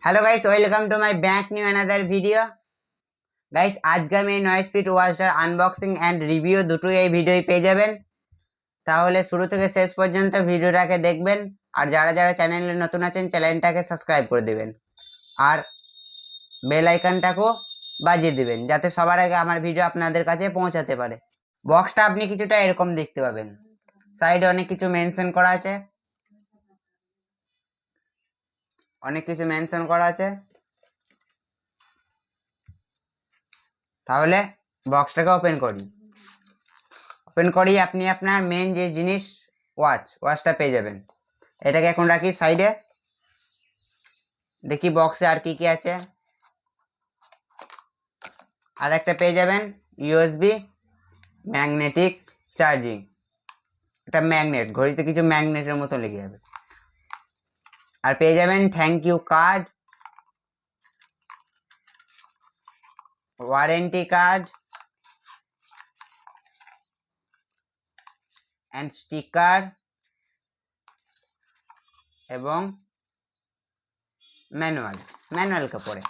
Hello guys, welcome to my back new another video. Guys আজকে আমি এই Noise speed ওয়াচটার আনবক্সিং এন্ড রিভিউ দুটোই এই ভিডিওই পেয়ে যাবেন। তাহলে শুরু থেকে শেষ পর্যন্ত ভিডিওটাকে দেখবেন। আর যারা যারা চ্যানেলে নতুন আছেন চ্যানেলটাকে সাবস্ক্রাইব করে দিবেন আর বেল আইকনটাকেও বাজিয়ে দিবেন যাতে সবার আগে আমার ভিডিও আপনাদের কাছে পৌঁছাতে পারে। বক্সটা আপনি কিছুটা এরকম দেখতে পাবেন। সাইডে অনেক কিছু মেনশন করা আছে, তাহলে বক্সটাকে ওপেন করি আপনি আপনার মেন যে জিনিস ওয়াচটা পেয়ে যাবেন। এটাকে এখন রাখি সাইডে, দেখি বক্সে আর কি কি আছে। আর একটা পেয়ে যাবেন ইউএসবি ম্যাগনেটিক চার্জিং, এটা ম্যাগনেট, ঘড়িতে কিছু ম্যাগনেটের মতো লেগে যাবে। আর পেয়ে যাবেন thank you card, warranty card and sticker এবং ম্যানুয়াল কাপড়ে।